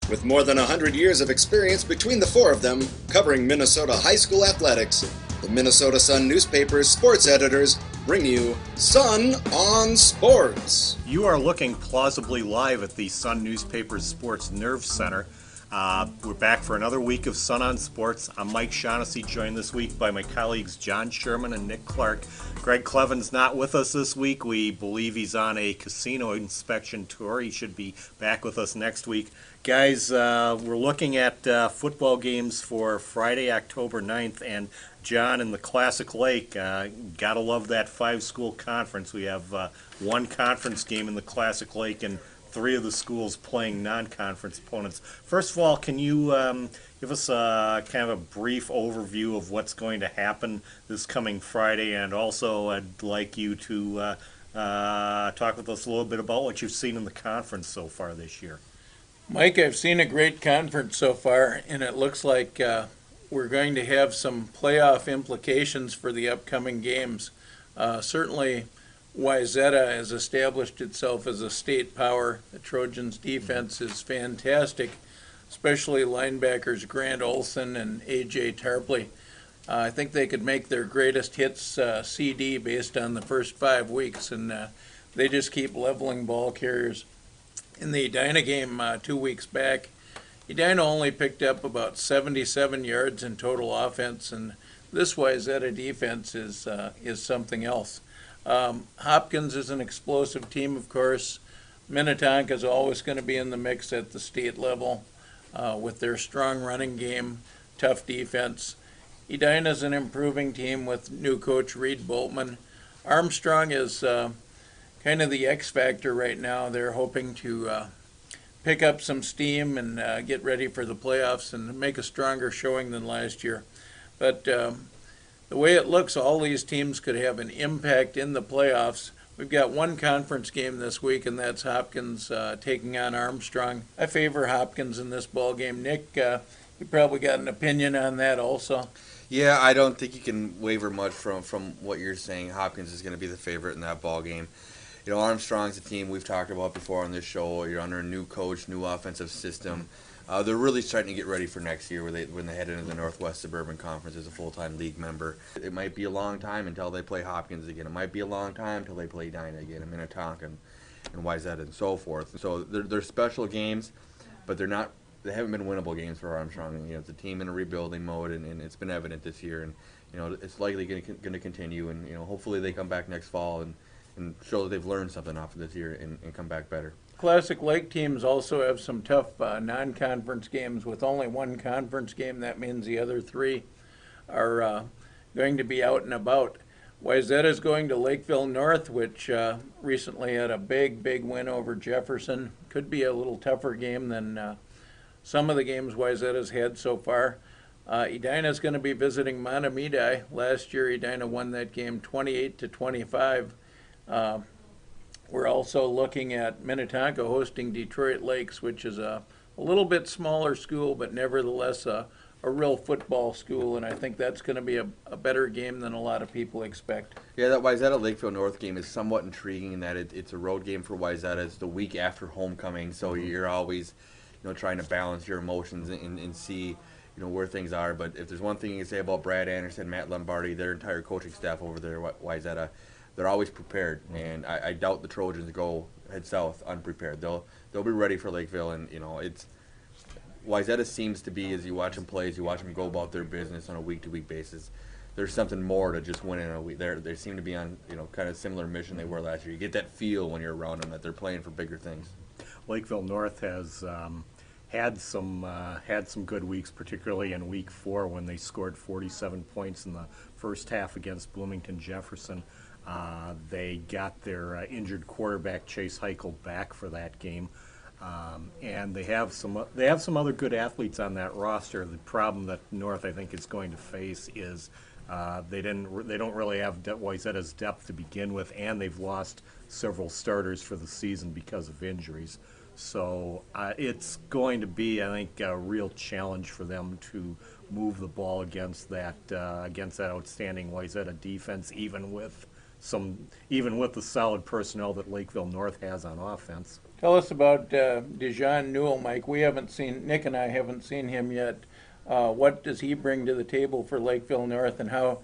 With more than 100 years of experience between the four of them, covering Minnesota high school athletics, the Minnesota Sun newspaper's sports editors bring you Sun on Sports. You are looking plausibly live at the Sun newspaper's Sports Nerve Center. We're back for another week of Sun on Sports. I'm Mike Shaughnessy, joined this week by my colleagues John Sherman and Nick Clark. Greg Kleven's not with us this week. We believe he's on a casino inspection tour. He should be back with us next week. Guys, we're looking at football games for Friday, October 9th, and John in the Classic Lake, gotta love that five-school conference. We have one conference game in the Classic Lake and three of the schools playing non-conference opponents. First of all, can you give us kind of a brief overview of what's going to happen this coming Friday? And also, I'd like you to talk with us a little bit about what you've seen in the conference so far this year. Mike, I've seen a great conference so far, and it looks like we're going to have some playoff implications for the upcoming games. Certainly, Wayzata has established itself as a state power. The Trojans' defense is fantastic, especially linebackers Grant Olson and A.J. Tarpley. I think they could make their greatest hits CD based on the first 5 weeks, and they just keep leveling ball carriers. In the Edina game 2 weeks back, Edina only picked up about 77 yards in total offense, and this Wayzata defense is something else. Hopkins is an explosive team, of course. Minnetonka is always going to be in the mix at the state level with their strong running game, tough defense. Edina is an improving team with new coach Reed Boltman. Armstrong is kind of the X factor right now. They're hoping to pick up some steam and get ready for the playoffs and make a stronger showing than last year. But the way it looks, all these teams could have an impact in the playoffs. We've got one conference game this week, and that's Hopkins taking on Armstrong. I favor Hopkins in this ball game. Nick, you probably got an opinion on that also. Yeah, I don't think you can waver much from what you're saying. Hopkins is going to be the favorite in that ball game. You know, Armstrong's a team we've talked about before on this show. You're under a new coach, new offensive system. They're really starting to get ready for next year when they head into the Northwest Suburban Conference as a full-time league member. It might be a long time until they play Hopkins again. It might be a long time until they play Edina again, and Minnetonka and Wayzata and so forth. So they're special games, but they haven't been winnable games for Armstrong. You know, it's a team in a rebuilding mode, and it's been evident this year. And you know, it's likely going to continue. And you know, hopefully they come back next fall and show that they've learned something off of this year and come back better. Classic Lake teams also have some tough non-conference games. With only one conference game, that means the other three are going to be out and about. Wayzata is going to Lakeville North, which recently had a big win over Jefferson. Could be a little tougher game than some of the games Wayzata's had so far. Edina is going to be visiting Mahtomedi. Last year, Edina won that game 28-25. We're also looking at Minnetonka hosting Detroit Lakes, which is a little bit smaller school, but nevertheless a real football school, and I think that's going to be a better game than a lot of people expect. Yeah, that Wayzata Lakeville North game is somewhat intriguing in that it's a road game for Wayzata. It's the week after homecoming, so you're always trying to balance your emotions and see where things are. But if there's one thing you can say about Brad Anderson, Matt Lombardi, their entire coaching staff over there at Wayzata, they're always prepared, and I doubt the Trojans go head south unprepared. They'll be ready for Lakeville, and it's Wayzata seems to be, as you watch them play, as you watch them go about their business on a week-to-week basis, there's something more to just winning a week. They seem to be on kind of similar mission they were last year. You get that feel when you're around them that they're playing for bigger things. Lakeville North has had some good weeks, particularly in week 4 when they scored 47 points in the first half against Bloomington Jefferson. They got their injured quarterback Chase Heichel back for that game, and they have some other good athletes on that roster. The problem that North, I think, is going to face is they don't really have Wayzata's depth to begin with, and they've lost several starters for the season because of injuries. So it's going to be, I think, a real challenge for them to move the ball against that outstanding Wayzata defense, even with even with the solid personnel that Lakeville North has on offense. Tell us about Dejan Newell, Mike. Nick and I haven't seen him yet. What does he bring to the table for Lakeville North, and how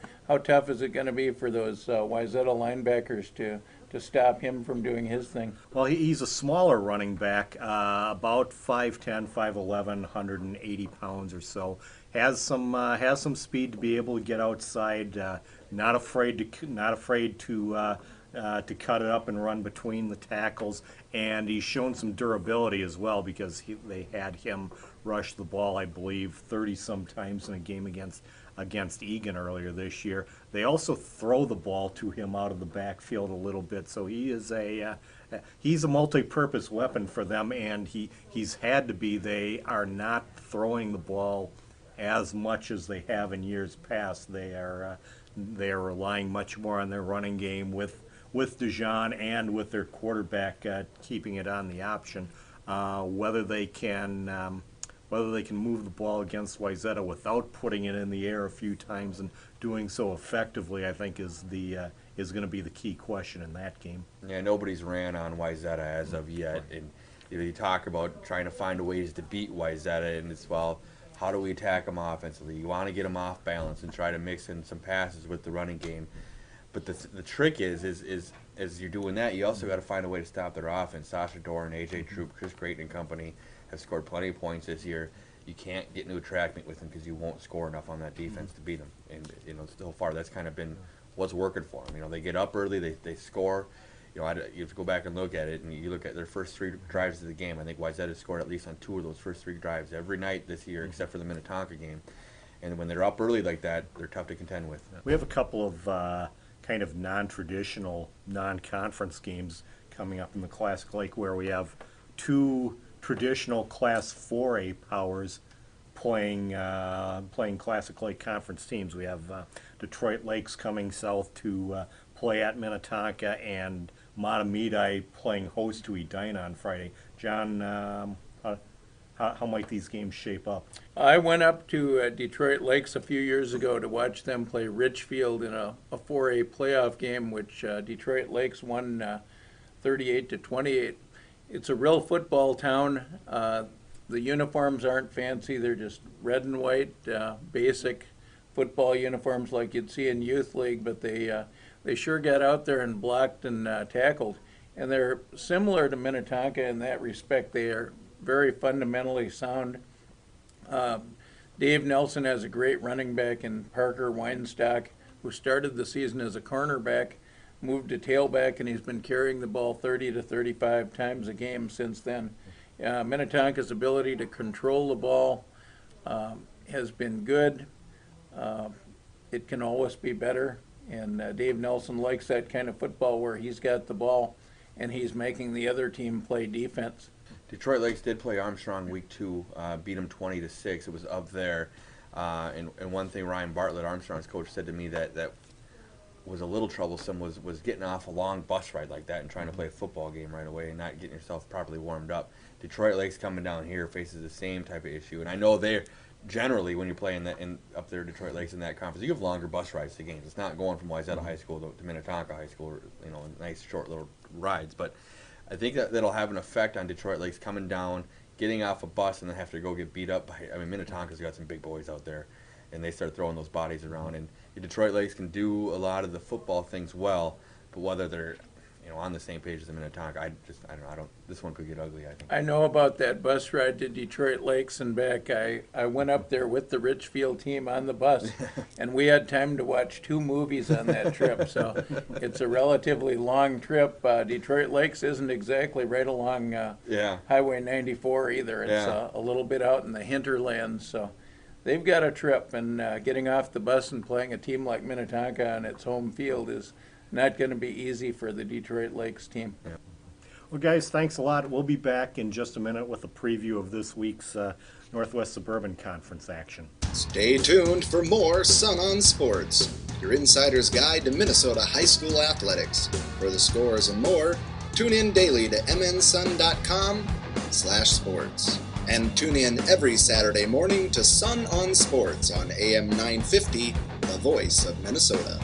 tough is it going to be for those Wayzata linebackers to stop him from doing his thing? Well, he's a smaller running back, about 5'10", 5'11", 180 pounds or so. Has some speed to be able to get outside. Not afraid to cut it up and run between the tackles, and he's shown some durability as well because they had him rush the ball, I believe, 30-some times in a game against Egan earlier this year. They also throw the ball to him out of the backfield a little bit, so he's a multi-purpose weapon for them, and he's had to be. They are not throwing the ball as much as they have in years past. They are relying much more on their running game with Dejan and with their quarterback keeping it on the option. Whether they can move the ball against Wayzata without putting it in the air a few times and doing so effectively, I think is going to be the key question in that game. Yeah, nobody's ran on Wayzata as of yet, and you talk about trying to find ways to beat Wayzata, and it's, well, how do we attack them offensively? You want to get them off balance and try to mix in some passes with the running game. But the trick is as you're doing that, you also got to find a way to stop their offense. Sasha Doran, AJ Troop, Chris Creighton and company have scored plenty of points this year. You can't get into a track meet with them because you won't score enough on that defense to beat them. And so far that's kind of been what's working for them. They get up early, they score. You have to go back and look at it, and you look at their first 3 drives of the game. I think Wayzata scored at least on 2 of those first 3 drives every night this year, except for the Minnetonka game. And when they're up early like that, they're tough to contend with. We have a couple of kind of non-traditional, non-conference games coming up in the Classic Lake where we have 2 traditional Class 4A powers playing Classic Lake Conference teams. We have Detroit Lakes coming south to play at Minnetonka, and Matamidi playing host to Edina on Friday. John, how might these games shape up? I went up to Detroit Lakes a few years ago to watch them play Richfield in a 4A playoff game, which Detroit Lakes won 38-28. It's a real football town. The uniforms aren't fancy. They're just red and white, basic football uniforms like you'd see in youth league, but they sure got out there and blocked and tackled. And they're similar to Minnetonka in that respect. They are very fundamentally sound. Dave Nelson has a great running back in Parker Weinstock, who started the season as a cornerback, moved to tailback, and he's been carrying the ball 30 to 35 times a game since then. Minnetonka's ability to control the ball has been good. It can always be better, and Dave Nelson likes that kind of football where he's got the ball and he's making the other team play defense. Detroit Lakes did play Armstrong week 2, beat them 20-6. It was up there, and one thing Ryan Bartlett, Armstrong's coach, said to me that was a little troublesome was getting off a long bus ride like that and trying to play a football game right away and not getting yourself properly warmed up. Detroit Lakes coming down here faces the same type of issue, and I know they're generally, when you're playing up there, Detroit Lakes in that conference, you have longer bus rides to games. It's not going from Wayzata High School to Minnetonka High School, nice short little rides. But I think that'll have an effect on Detroit Lakes coming down, getting off a bus, and then have to go get beat up by. I mean, Minnetonka's got some big boys out there, and they start throwing those bodies around. And Detroit Lakes can do a lot of the football things well, but whether they're on the same page as the Minnetonka, I don't. This one could get ugly, I think. I know about that bus ride to Detroit Lakes and back. I went up there with the Richfield team on the bus, and we had time to watch 2 movies on that trip. So it's a relatively long trip. Detroit Lakes isn't exactly right along Highway 94 either. It's a little bit out in the hinterlands. So they've got a trip, and getting off the bus and playing a team like Minnetonka on its home field is not going to be easy for the Detroit Lakes team. Yeah. Well, guys, thanks a lot. We'll be back in just a minute with a preview of this week's Northwest Suburban Conference action. Stay tuned for more Sun on Sports, your insider's guide to Minnesota high school athletics. For the scores and more, tune in daily to mnsun.com/sports. And tune in every Saturday morning to Sun on Sports on AM 950, the voice of Minnesota.